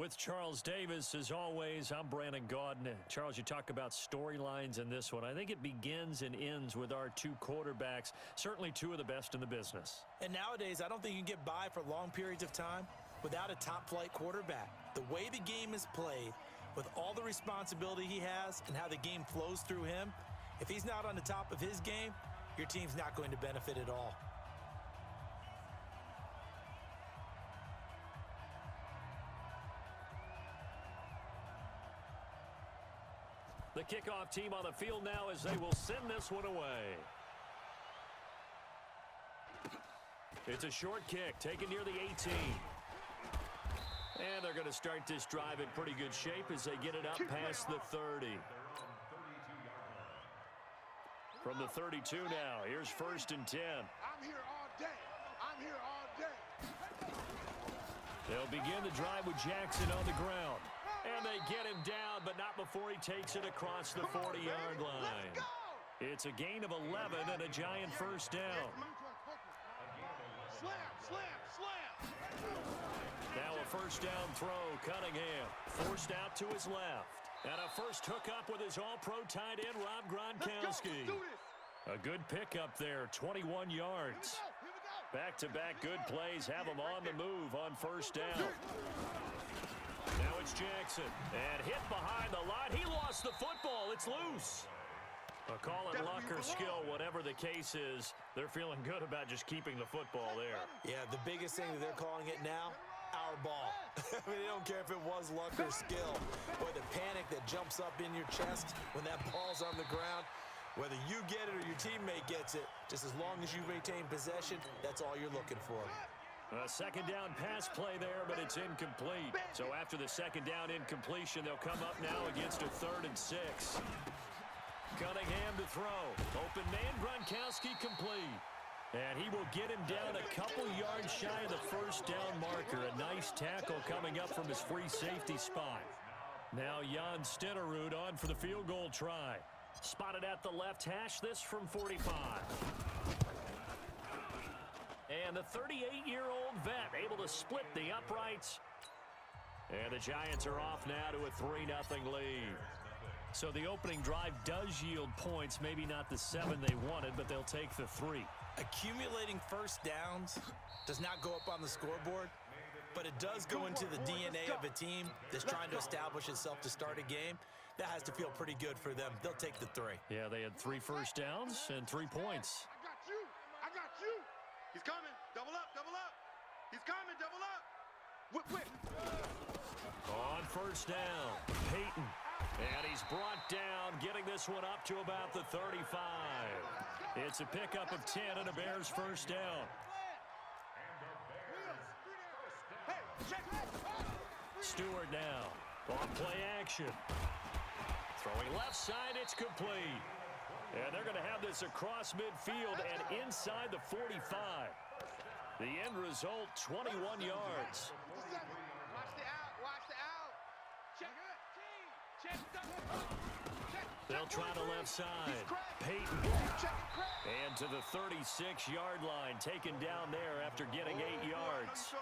With Charles Davis, as always, I'm Brandon Gaudin. Charles, you talk about storylines in this one. I think it begins and ends with our two quarterbacks, certainly two of the best in the business. And nowadays, I don't think you can get by for long periods of time without a top-flight quarterback. The way the game is played, with all the responsibility he has and how the game flows through him, if he's not on the top of his game, your team's not going to benefit at all. The kickoff team on the field now as they will send this one away. It's a short kick taken near the 18. And they're going to start this drive in pretty good shape as they get it up past the 30. From the 32 now, here's 1st and 10. I'm here all day. I'm here all day. They'll begin the drive with Jackson on the ground. And they get him down, but not before he takes it across the 40-yard line. It's a gain of 11 and a giant first down. Slam, slam, slam. Now a first down throw, Cunningham. Forced out to his left. And a first hookup with his all-pro tight end, Rob Gronkowski. A good pickup there, 21 yards. Back-to-back good plays have him on the move on first down. Now it's Jackson, and hit behind the line. He lost the football. It's loose. Call it luck or skill, whatever the case is. They're feeling good about just keeping the football there. Yeah, the biggest thing that they're calling it now, our ball. I mean, they don't care if it was luck or skill. Boy, the panic that jumps up in your chest when that ball's on the ground, whether you get it or your teammate gets it, just as long as you retain possession, that's all you're looking for. A second down pass play there, but it's incomplete. So after the second down incompletion, they'll come up now against a 3rd and 6. Cunningham to throw. Open man, Gronkowski complete. And he will get him down a couple yards shy of the first down marker. A nice tackle coming up from his free safety spot. Now Jan Stenerud on for the field goal try. Spotted at the left hash, this from 45. And the 38-year-old vet able to split the uprights. And the Giants are off now to a 3-0 lead. So the opening drive does yield points, maybe not the 7 they wanted, but they'll take the 3. Accumulating first downs does not go up on the scoreboard, but it does go into the DNA of a team that's trying to establish itself to start a game. That has to feel pretty good for them. They'll take the 3. Yeah, they had 3 first downs and 3 points. I got you. I got you. He's coming. Double up, double up. He's coming, double up. Whip, whip. On first down, Peyton. And he's brought down, getting this one up to about the 35. It's a pickup of 10 and a Bears first down. Stewart now on play action. Throwing left side, it's complete. And they're going to have this across midfield and inside the 45. The end result, 21 yards. Watch the out, watch the out. Check it. Check it. They'll try the left side. Peyton. And to the 36-yard line, taken down there after getting 8 yards.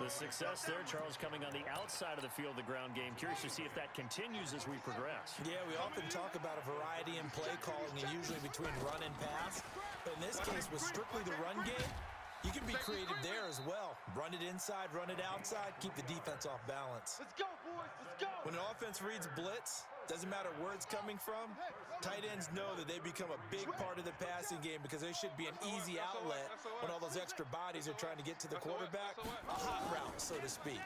The success there, Charles, coming on the outside of the field, the ground game. Curious to see if that continues as we progress. Yeah, we often talk about a variety in play calling and usually between run and pass. But in this case, with strictly the run game, you can be creative there as well. Run it inside, run it outside, keep the defense off balance. Let's go, boys, let's go. When an offense reads blitz, doesn't matter where it's coming from, tight ends know that they become a big part of the passing game because they should be an easy outlet when all those extra bodies are trying to get to the quarterback. A hot route, so to speak.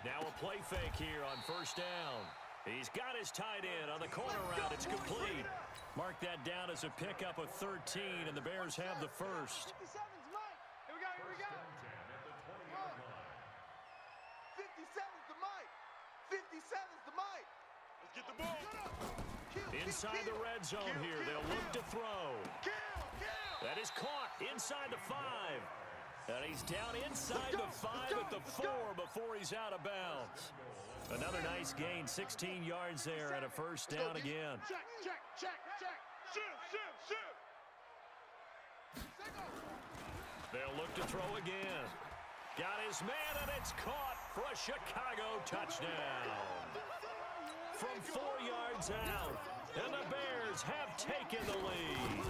Now a play fake here on first down. He's got his tight end on the corner route. It's complete. Mark that down as a pickup of 13, and the Bears have the first. 57's Mike. Here we go, here we go. 57's the Mike. 57's the Mike. Let's get the ball. Inside the red zone here. They'll look to throw. That is caught inside the 5. And he's down inside the 5 at the 4 before he's out of bounds. Another nice gain, 16 yards there and a first down again. Check, check, check, check. Shoot, shoot, shoot. 'They'll look to throw again. Got his man, and it's caught for a Chicago touchdown. From 4 yards out, and the Bears have taken the lead.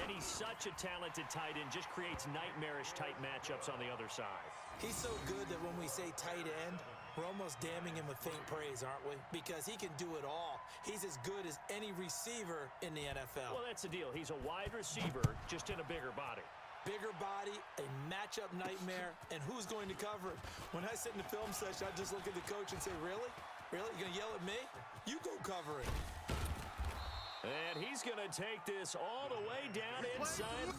And he's such a talented tight end, just creates nightmarish type matchups on the other side. He's so good that when we say tight end, we're almost damning him with faint praise, aren't we? Because he can do it all. He's as good as any receiver in the NFL. Well, that's the deal. He's a wide receiver, just in a bigger body. Bigger body, a matchup nightmare, and who's going to cover it? When I sit in the film session, I just look at the coach and say, really? Really? You going to yell at me? You go cover it. And he's going to take this all the way down inside.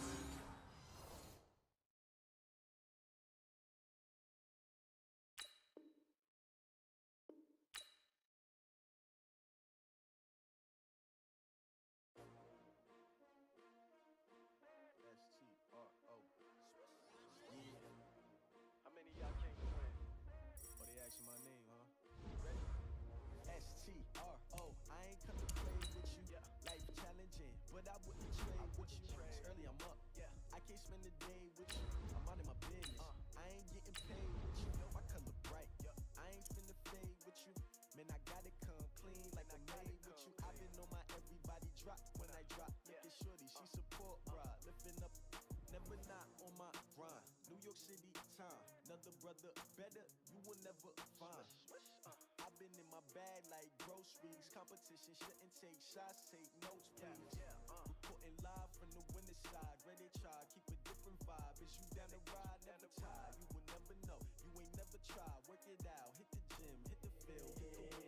How many of y'all came to win? Oh, they asking my name, huh? Ready? S-T-R-O. I ain't come to play with you. Life challenging, but I wouldn't trade with you. It's early, I'm up. I can't spend the day with you. I'm out of my business. I ain't getting paid with you. My color bright. I ain't finna fade with you. Man, I gotta come clean like I made with you. I've been on my everybody drop when I drop. Look at shorty, she support rod. Lifting up, never not on my grind. New York City time. Another brother better, you will never find. I've been in my bag like groceries. Competition shouldn't take shots, take notes, please. Reporting live from the winning side. Ready to try, keep a different vibe. Is you down the ride, never tired. You will never know, you ain't never tried. Work it out, hit the gym, hit the field.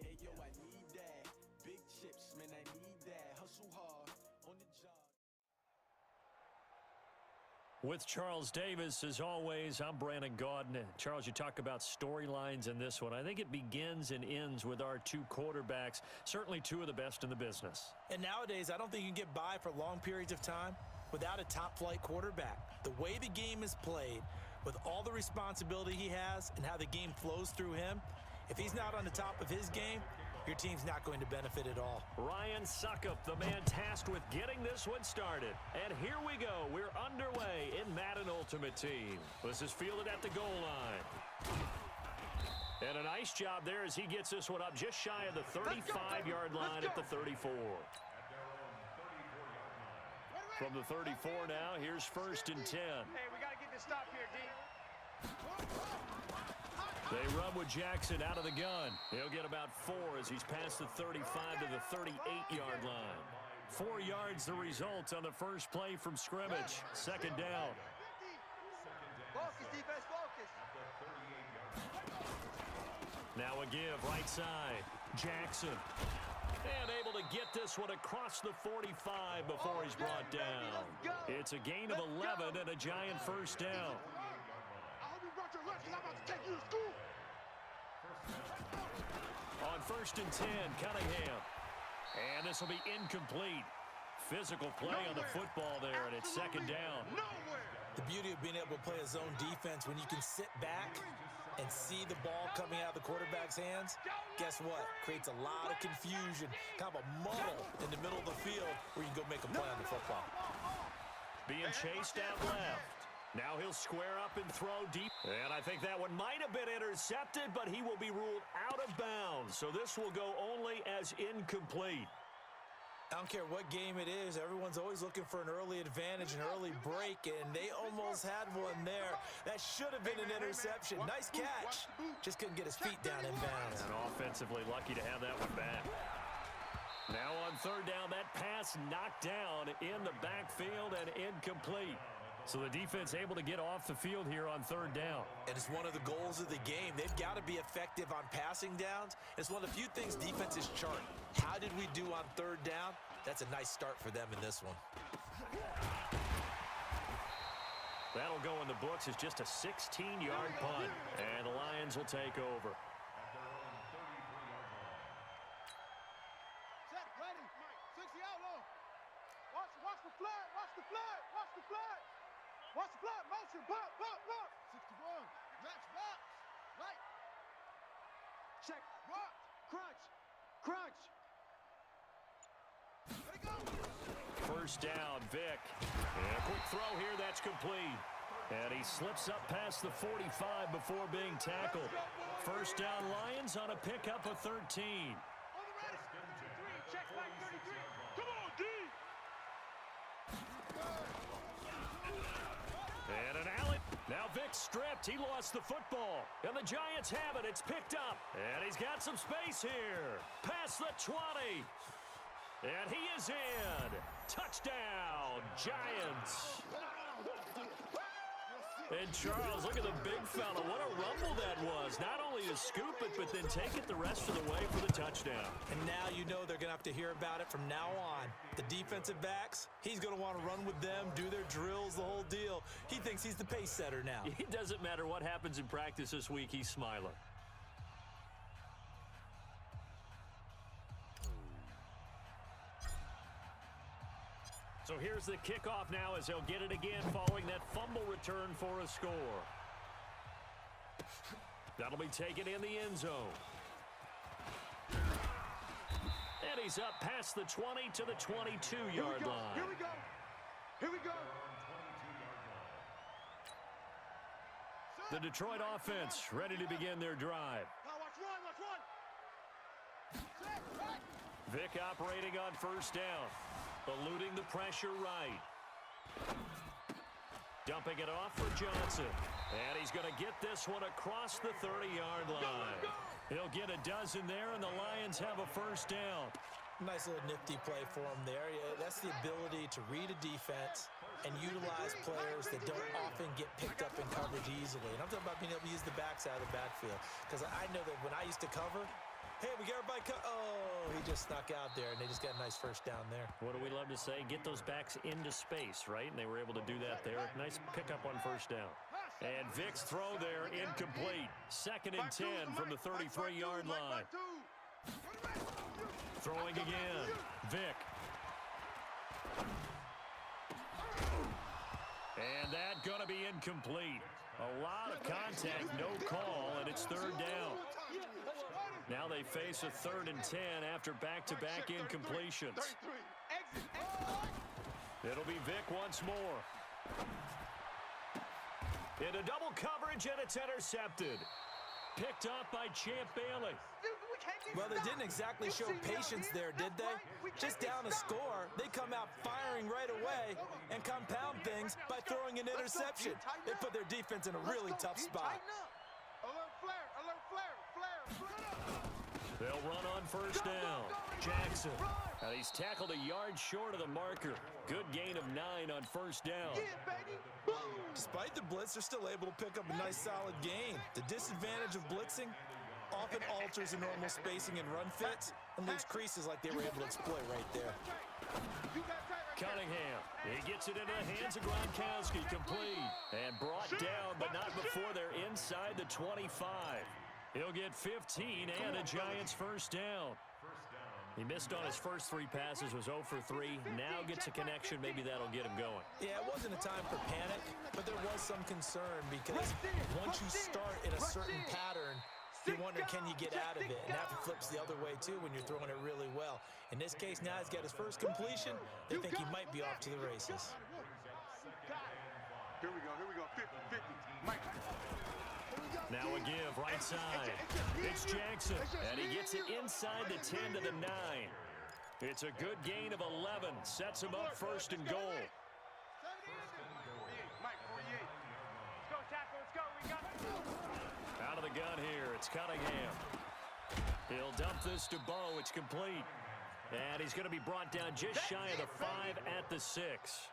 Hey yo, I need that. Big chips, man, I need that. Hustle hard, on the job. With Charles Davis, as always, I'm Brandon Gaudin. Charles, you talk about storylines in this one. I think it begins and ends with our two quarterbacks, certainly two of the best in the business. And nowadays, I don't think you can get by for long periods of time without a top-flight quarterback. The way the game is played, with all the responsibility he has and how the game flows through him, if he's not on the top of his game, your team's not going to benefit at all. Ryan Suckup, the man tasked with getting this one started. And here we go. We're underway in Madden Ultimate Team. This is fielded at the goal line. And a nice job there as he gets this one up just shy of the 35-yard line at the 34. From the 34 now, here's 1st and 10. Hey, we got to get this stop here, D. They run with Jackson out of the gun. He'll get about 4 as he's past the 35 to the 38-yard line. 4 yards the result on the first play from scrimmage. 2nd down. Focus, defense, focus. Now a give, right side. Jackson. And able to get this one across the 45 before he's brought down. It's a gain of 11 and a giant 1st down. I hope you brought your lunch because I'm about to take you to school. On 1st and 10, Cunningham. And this will be incomplete. Physical play on the football there, and it's 2nd down. Nowhere. The beauty of being able to play a zone defense when you can sit back and see the ball coming out of the quarterback's hands, guess what? Creates a lot of confusion, kind of a muddle in the middle of the field where you can go make a play on the football. Being chased out left. Now he'll square up and throw deep. And I think that one might have been intercepted, but he will be ruled out of bounds. So this will go only as incomplete. I don't care what game it is. Everyone's always looking for an early advantage, an early break, and they almost had one there. That should have been an interception. Nice catch. Just couldn't get his feet down in bounds. And offensively lucky to have that one back. Now on 3rd down, that pass knocked down in the backfield and incomplete. So the defense able to get off the field here on 3rd down. And it's one of the goals of the game. They've got to be effective on passing downs. It's one of the few things defenses chart. How did we do on 3rd down? That's a nice start for them in this one. That'll go in the books as just a 16-yard punt. And the Lions will take over. Set, ready. 60 out low. Watch the flag. Watch the flag. Watch the flag. Watch the flag. Motion. Pop, pop, pop. 61. Match box. Right. Check. Rock. Crunch. Crunch. Let it go. 1st down, Vic. And a quick throw here, that's complete. And he slips up past the 45 before being tackled. First down Lions on a pickup of 13. On the ready. 3, check back 33. Come on, D. And an alley. Now Vic stripped. He lost the football. And the Giants have it. It's picked up. And he's got some space here. Past the 20. And he is in. Touchdown, Giants. And Charles, look at the big fella. What a rumble that was. Not only to scoop it, but then take it the rest of the way for the touchdown. And now you know they're going to have to hear about it from now on. The defensive backs, he's going to want to run with them, do their drills, the whole deal. He thinks he's the pace setter now. It doesn't matter what happens in practice this week. He's smiling. So here's the kickoff now as they'll get it again following that fumble return for a score. That'll be taken in the end zone. And he's up past the 20 to the 22-yard line. Here we go. Here we go. The Detroit offense ready to begin their drive. Now watch one, watch one. Set, right. Vic operating on first down. Eluding the pressure right. Dumping it off for Johnson. And he's going to get this one across the 30-yard line. He'll get a dozen there, and the Lions have a first down. Nice little nifty play for him there. Yeah, that's the ability to read a defense and utilize players that don't often get picked up in coverage easily. And I'm talking about being able to use the backs out of the backfield. Because I know that when I used to cover, hey, we got everybody oh, he just snuck out there, and they just got a nice first down there. What do we love to say? Get those backs into space, right? And they were able to do that there. Nice pickup on first down. And Vic's throw there incomplete. Second and 10 from the 33-yard line. Throwing again. Vic. And that going to be incomplete. A lot of contact, no call, and it's third down. Now they face a 3rd and 10 after back-to-back incompletions. It'll be Vic once more. Into double coverage, and it's intercepted. Picked off by Champ Bailey. Well, they didn't exactly show patience there, did they? Just down a score, they come out firing right away and compound things by throwing an interception. They put their defense in a really tough spot. Alert flare, alert flare, flare. They'll run on first down. Jackson. And he's tackled a yard short of the marker. Good gain of 9 on first down. Despite the blitz, they're still able to pick up a nice solid gain. The disadvantage of blitzing often alters the normal spacing and run fits and leaves creases like they were able to exploit right there. Cunningham. He gets it into the hands of Gronkowski. Complete. And brought down, but not before they're inside the 25. He'll get 15 and a Giants first down. He missed on his first 3 passes, was 0 for 3. Now gets a connection. Maybe that'll get him going. Yeah, it wasn't a time for panic, but there was some concern because once you start in a certain pattern, you wonder, can you get out of it? And that flips the other way, too, when you're throwing it really well. In this case, now he's got his first completion. They think he might be off to the races. Here we go, 50-50. Mike. Now a give, right side. It's Jackson, and he gets it inside the 10 to the 9. It's a good gain of 11. Sets him up first and goal. Mike, 48. Let's go, tackle, let's go. We got it. Out of the gun here, it's Cunningham. He'll dump this to Bo. It's complete. And he's going to be brought down just shy of the 5 at the 6.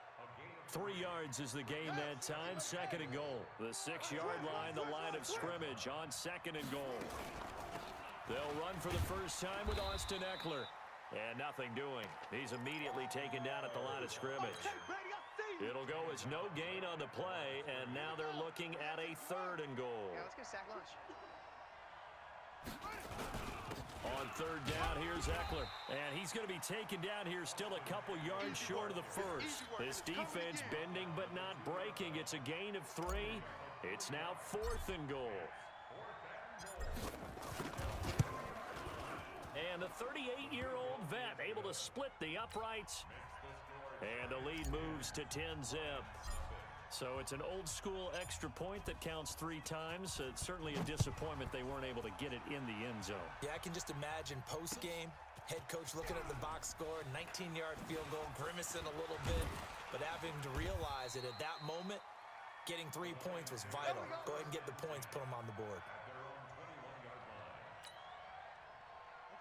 3 yards is the gain that time. Second and goal. The 6-yard line, the line of scrimmage on second and goal. They'll run for the first time with Austin Eckler. And nothing doing. He's immediately taken down at the line of scrimmage. It'll go as no gain on the play, and now they're looking at a 3rd and goal. Yeah, let's go sack lunch. On 3rd down, here's Eckler. And he's going to be taken down here still a couple yards short of the first. This defense bending but not breaking. It's a gain of 3. It's now 4th and goal. And the 38-year-old vet able to split the uprights. And the lead moves to 10-zip. So it's an old-school extra point that counts 3 times. It's certainly a disappointment they weren't able to get it in the end zone. Yeah, I can just imagine post-game, head coach looking at the box score, 19-yard field goal, grimacing a little bit, but having to realize that at that moment, getting 3 points was vital. Go ahead and get the points, put them on the board.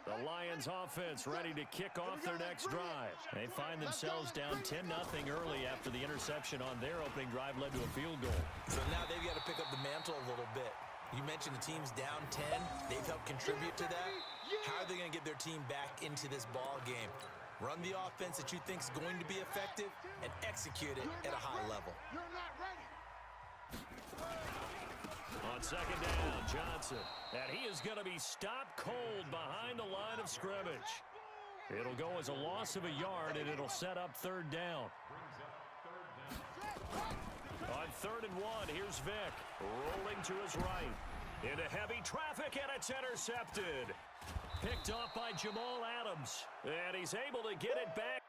The Lions offense ready to kick off their next drive. They find themselves down 10-0 early after the interception on their opening drive led to a field goal. So now they've got to pick up the mantle a little bit. You mentioned the team's down 10. They've helped contribute to that. How are they going to get their team back into this ball game? Run the offense that you think is going to be effective and execute it at a high level. You're not ready. On second down, Johnson. And he is going to be stopped cold behind the line of scrimmage. It'll go as a loss of a yard, and it'll set up 3rd down. On 3rd and 1, here's Vick. Rolling to his right. Into heavy traffic, and it's intercepted. Picked off by Jamal Adams. And he's able to get it back.